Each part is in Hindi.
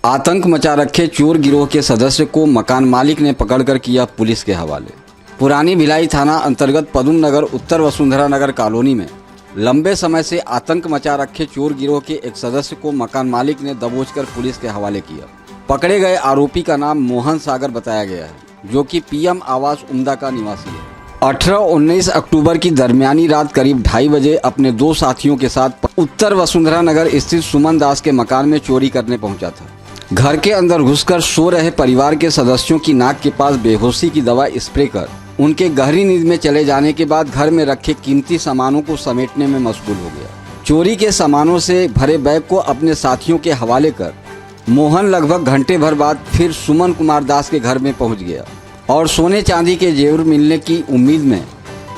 आतंक मचा रखे चोर गिरोह के सदस्य को मकान मालिक ने पकड़कर किया पुलिस के हवाले। पुरानी भिलाई थाना अंतर्गत पदम नगर उत्तर वसुंधरा नगर कॉलोनी में लंबे समय से आतंक मचा रखे चोर गिरोह के एक सदस्य को मकान मालिक ने दबोचकर पुलिस के हवाले किया। पकड़े गए आरोपी का नाम मोहन सागर बताया गया है, जो कि पीएम आवास उम्दा का निवासी है। 18-19 अक्टूबर की दरमियानी रात करीब 2:30 बजे अपने दो साथियों के साथ उत्तर वसुंधरा नगर स्थित सुमन दास के मकान में चोरी करने पहुंचा था। घर के अंदर घुसकर सो रहे परिवार के सदस्यों की नाक के पास बेहोशी की दवा स्प्रे कर उनके गहरी नींद में चले जाने के बाद घर में रखे कीमती सामानों को समेटने में मशगूल हो गया। चोरी के सामानों से भरे बैग को अपने साथियों के हवाले कर मोहन लगभग घंटे भर बाद फिर सुमन कुमार दास के घर में पहुंच गया और सोने चांदी के जेवर मिलने की उम्मीद में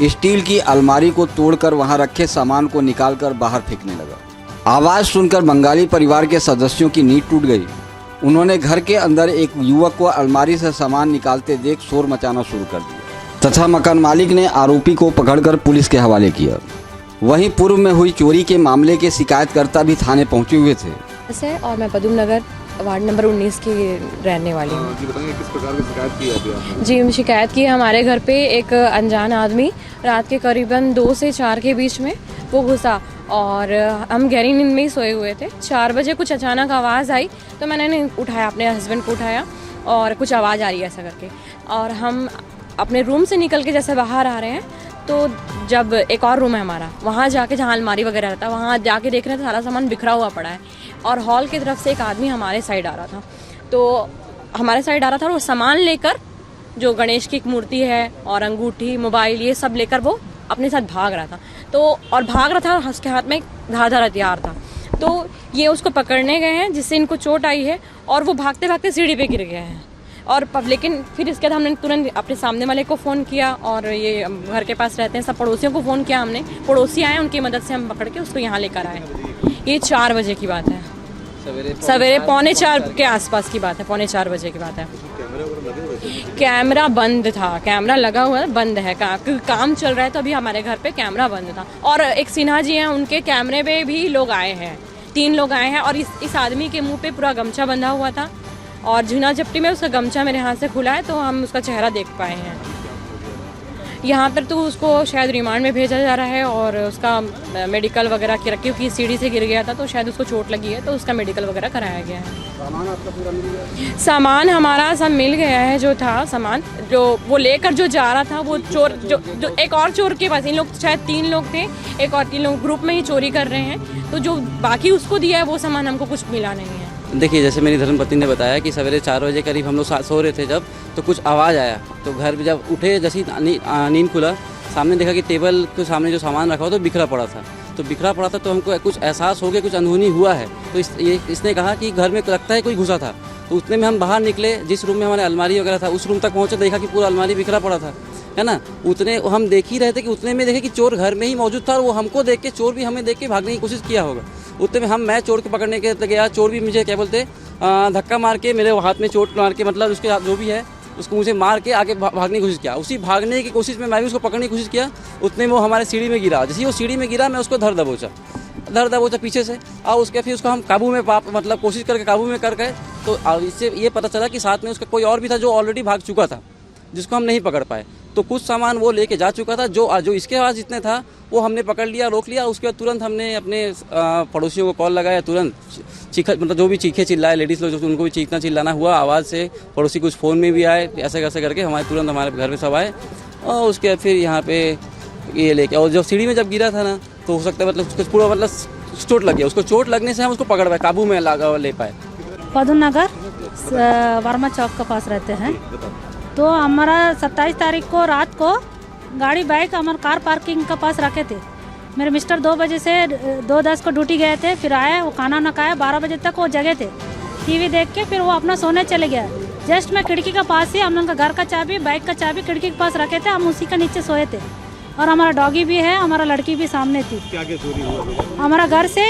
स्टील की अलमारी को तोड़कर वहां रखे सामान को निकालकर बाहर फेंकने लगा। आवाज सुनकर बंगाली परिवार के सदस्यों की नींद टूट गई। उन्होंने घर के अंदर एक युवक को अलमारी से सामान निकालते देख शोर मचाना शुरू कर दिया तथा मकान मालिक ने आरोपी को पकड़कर पुलिस के हवाले किया। वहीं पूर्व में हुई चोरी के मामले के शिकायतकर्ता भी थाने पहुंचे हुए थे। और मैं पदम नगर वार्ड नंबर 19 की रहने वाली हूँ। जी बताइए, किस प्रकार की शिकायत की है अभी आपने? जी, शिकायत की है हमारे घर पे एक अनजान आदमी रात के करीबन 2 से 4 के बीच में वो घुसा और हम गहरी नींद में ही सोए हुए थे। 4 बजे कुछ अचानक आवाज़ आई तो मैंने उठाया, अपने हस्बैंड को उठाया और कुछ आवाज़ आ रही है ऐसा करके, और हम अपने रूम से निकल के जैसे बाहर आ रहे हैं तो जब एक और रूम है हमारा, वहाँ जाके जहाँ अलमारी वगैरह रहता है वहाँ जाके देख रहे थे सारा सामान बिखरा हुआ पड़ा है और हॉल की तरफ से एक आदमी हमारे साइड आ रहा था। तो हमारे साइड आ रहा था और वो सामान लेकर, जो गणेश की एक मूर्ति है और अंगूठी, मोबाइल, ये सब लेकर वो अपने साथ भाग रहा था। तो और भाग रहा था और उसके हाथ में एक धारदार हथियार था। तो ये उसको पकड़ने गए हैं जिससे इनको चोट आई है और वो भागते भागते सीढ़ी पे गिर गए हैं। और लेकिन फिर इसके बाद हमने तुरंत अपने सामने वाले को फ़ोन किया और ये घर के पास रहते हैं सब पड़ोसियों को फ़ोन किया हमने। पड़ोसी आए, उनकी मदद से हम पकड़ के उसको यहाँ लेकर आए। ये 4 बजे की बात है, सवेरे 3:45 के आसपास की बात है, 3:45 बजे की बात है। कैमरा बंद था, कैमरा लगा हुआ है, बंद है, काम चल रहा है तो अभी हमारे घर पे कैमरा बंद था। और एक सिन्हा जी हैं, उनके कैमरे में भी लोग आए हैं, 3 लोग आए हैं और इस आदमी के मुंह पे पूरा गमछा बंधा हुआ था और झुना झपटी में उसका गमछा मेरे हाथ से खुला है तो हम उसका चेहरा देख पाए हैं। यहाँ पर तो उसको शायद रिमांड में भेजा जा रहा है और उसका मेडिकल वगैरह की रखी, क्योंकि सीढ़ी से गिर गया था तो शायद उसको चोट लगी है तो उसका मेडिकल वगैरह कराया गया है। सामान आपका पूरा मिल गया? सामान हमारा सब मिल गया है, जो था सामान, जो वो लेकर जो जा रहा था वो चोर, जो एक और चोर के पास, इन लोग शायद 3 लोग थे, एक और 3 लोग ग्रुप में ही चोरी कर रहे हैं, तो जो बाकी उसको दिया है वो सामान हमको कुछ मिला नहीं है। देखिए, जैसे मेरी धर्मपत्नी ने बताया कि सवेरे 4 बजे करीब हम लोग सो रहे थे जब, तो कुछ आवाज़ आया तो घर में जब उठे, जैसे नींद खुला, सामने देखा कि टेबल के सामने जो सामान रखा हुआ तो बिखरा पड़ा था। तो हमको कुछ एहसास हो गया, कुछ अनहोनी हुआ है। तो इसने कहा कि घर में लगता है कोई घुसा था। तो उतने में हम बाहर निकले, जिस रूम में हमारे अलमारी वगैरह था उस रूम तक पहुँचे, देखा कि पूरा अलमारी बिखरा पड़ा था, है ना। उतने हम देख ही रहे थे कि उतने में देखे कि चोर घर में ही मौजूद था और वो हमको देख के, चोर भी हमें देख के भागने की कोशिश किया होगा। उतने में मैं चोर को पकड़ने के गया, चोर भी मुझे क्या बोलते धक्का मार के, मेरे हाथ में चोट मार के, मतलब उसके हाथ जो भी है उसको मुझे मार के आगे भागने की कोशिश किया। उसी भागने की कोशिश में मैं भी उसको पकड़ने की कोशिश किया। उतने में वो हमारे सीढ़ी में गिरा। जैसे वो सीढ़ी में गिरा, मैं उसको धर दबोचा पीछे से, और उसके फिर उसको हम काबू में मतलब कोशिश करके काबू में कर गए। तो इससे ये पता चला कि साथ में उसका कोई और भी था जो ऑलरेडी भाग चुका था, जिसको हम नहीं पकड़ पाए। तो कुछ सामान वो लेके जा चुका था, जो इसके पास जितने था वो हमने पकड़ लिया, रोक लिया। उसके बाद तुरंत हमने अपने पड़ोसियों को कॉल लगाया, तुरंत मतलब जो भी चीखे चिल्लाए, लेडीज़ लोग, उनको भी चीखना चिल्लाना हुआ आवाज़ से। पड़ोसी कुछ फ़ोन में भी आए, ऐसे कैसे करके तुरंत हमारे घर में सब आए। और उसके बाद फिर यहाँ पे ये लेके, और जब सीढ़ी में जब गिरा था ना, तो हो सकता है मतलब उसको पूरा मतलब चोट लग गया। उसको चोट लगने से हम उसको पकड़ पाए, काबू में ले पाए। पदम नगर वर्मा चौक के पास रहते हैं। तो हमारा 27 तारीख को रात को गाड़ी बाइक हमारे कार पार्किंग के पास रखे थे। मेरे मिस्टर 2 बजे से 2:10 को ड्यूटी गए थे, फिर आए, वो खाना ना खाया, 12 बजे तक वो जगह थे। टीवी देख के फिर वो अपना सोने चले गया। जस्ट मैं खिड़की के पास ही, हम लोग का घर का चाबी, बाइक का चाबी खिड़की के पास रखे थे, हम उसी के नीचे सोए थे। और हमारा डॉगी भी है, हमारा लड़की भी सामने थी। क्या चोरी हुआ? हमारा घर से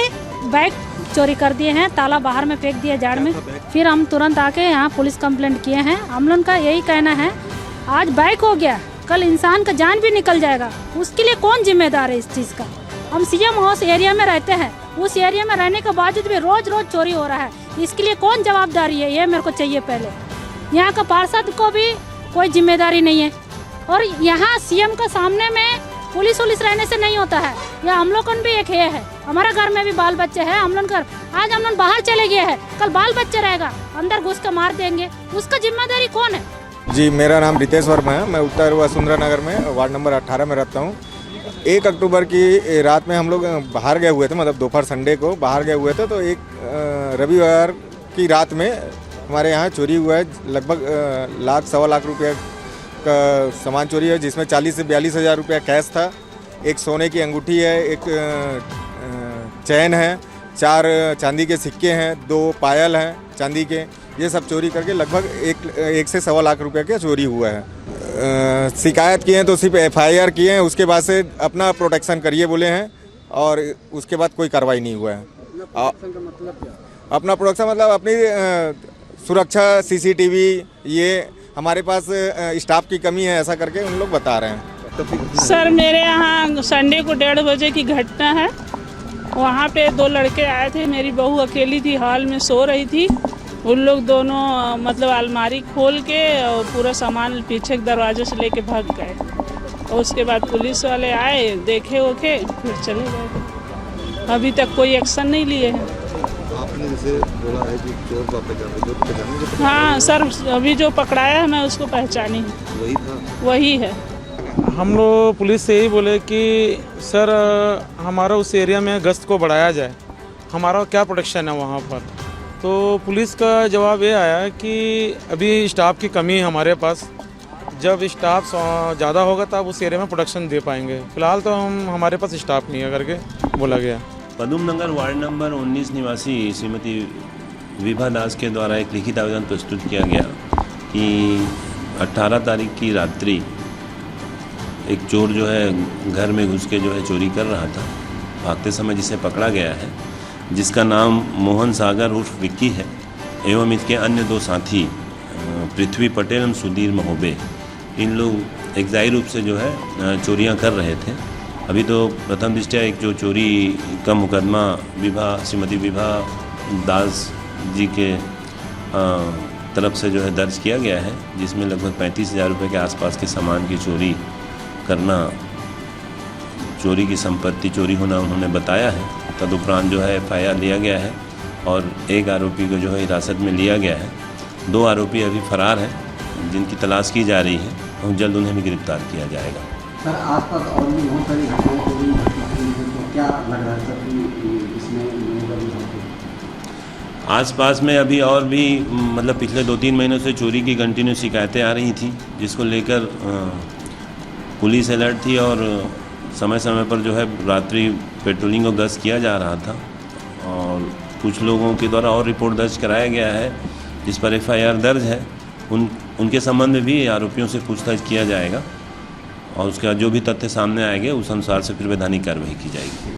बाइक चोरी कर दिए हैं, ताला बाहर में फेंक दिया जाड़ में। फिर हम तुरंत आके यहाँ पुलिस कंप्लेंट किए हैं। हम लोग का यही कहना है, आज बाइक हो गया, कल इंसान का जान भी निकल जाएगा, उसके लिए कौन जिम्मेदार है इस चीज़ का। हम सीएम हाउस एरिया में रहते हैं, उस एरिया में रहने के बावजूद भी रोज रोज चोरी हो रहा है। इसके लिए कौन जवाबदारी है, ये मेरे को चाहिए पहले। यहाँ का पार्षद को भी कोई जिम्मेदारी नहीं है, और यहाँ सीएम का सामने में पुलिस रहने से नहीं होता है। या हम लोग भी एक है, हमारा घर में भी बाल बच्चे हैं, हम लोग आज हम लोग बाहर चले गए हैं, कल बाल बच्चे रहेगा, अंदर घुस कर मार देंगे, उसका जिम्मेदारी कौन है? जी, मेरा नाम रितेश वर्मा है। मैं उत्तर वसुंधरा नगर में वार्ड नंबर 18 में रहता हूँ। 1 अक्टूबर की रात में हम लोग बाहर गए हुए थे, मतलब दोपहर संडे को बाहर गए हुए थे, तो एक रविवार की रात में हमारे यहाँ चोरी हुआ है। लगभग लाख सवा लाख रुपये का सामान चोरी है, जिसमें 40 से 42 हज़ार रुपया कैश था, एक सोने की अंगूठी है, एक चैन है, 4 चांदी के सिक्के हैं, 2 पायल हैं चांदी के। ये सब चोरी करके लगभग 1 से सवा लाख रुपए का चोरी हुआ है। शिकायत किए हैं तो सिर्फ FIR किए हैं, उसके बाद से अपना प्रोटेक्शन करिए बोले हैं, और उसके बाद कोई कार्रवाई नहीं हुआ है। अपना प्रोटेक्शन मतलब अपनी सुरक्षा, CCTV, ये हमारे पास स्टाफ की कमी है, ऐसा करके उन लोग बता रहे हैं। सर, मेरे यहाँ संडे को 1:30 बजे की घटना है। वहाँ पे 2 लड़के आए थे, मेरी बहू अकेली थी, हॉल में सो रही थी। उन लोग दोनों मतलब अलमारी खोल के और पूरा सामान पीछे के दरवाजे से लेके भाग गए, और उसके बाद पुलिस वाले आए, देखे ओके, फिर चले गए। अभी तक कोई एक्शन नहीं लिए हैं। आपने जैसे बोला है कि चोर को पहचाने, हाँ सर, अभी जो पकड़ाया है मैं उसको पहचानी हूँ, वही था, वही है। हम लोग पुलिस से यही बोले कि सर हमारा उस एरिया में गश्त को बढ़ाया जाए, हमारा क्या प्रोटेक्शन है वहाँ पर। तो पुलिस का जवाब ये आया कि अभी स्टाफ की कमी है हमारे पास, जब स्टाफ ज़्यादा होगा तब उस एरिया में प्रोटेक्शन दे पाएंगे, फिलहाल तो हमारे पास स्टाफ नहीं है करके बोला गया। पदम नगर वार्ड नंबर 19 निवासी श्रीमती विभा दास के द्वारा एक लिखित आवेदन प्रस्तुत किया गया कि 18 तारीख की रात्रि एक चोर जो है घर में घुस के जो है चोरी कर रहा था, भागते समय जिसे पकड़ा गया है, जिसका नाम मोहन सागर उर्फ विक्की है, एवं इसके अन्य 2 साथी पृथ्वी पटेल एवं सुधीर महोबे। इन लोग एकजाई रूप से जो है चोरियां कर रहे थे। अभी तो प्रथम दृष्टया एक जो चोरी का मुकदमा श्रीमती विभा दास जी के तरफ से जो है दर्ज किया गया है, जिसमें लगभग 35,000 रुपये के आसपास के सामान की चोरी करना, चोरी की संपत्ति चोरी होना उन्होंने बताया है। तदुपरांत जो है FIR लिया गया है और एक आरोपी को जो है हिरासत में लिया गया है। 2 आरोपी अभी फरार हैं, जिनकी तलाश की जा रही है और जल्द उन्हें भी गिरफ्तार किया जाएगा। सर, आसपास और भी बहुत सारी घटनाएं हो रही हैं, तो क्या लग रहा है सर कि इसमें आसपास में अभी और भी मतलब पिछले 2-3 महीनों से चोरी की कंटिन्यू शिकायतें आ रही थी, जिसको लेकर पुलिस अलर्ट थी और समय समय पर जो है रात्रि पेट्रोलिंग और गश्त किया जा रहा था, और कुछ लोगों के द्वारा और रिपोर्ट दर्ज कराया गया है जिस पर FIR दर्ज है। उनके संबंध में भी आरोपियों से पूछताछ किया जाएगा, और उसका जो भी तथ्य सामने आएंगे उस अनुसार से फिर वैधानिक कार्रवाई की जाएगी।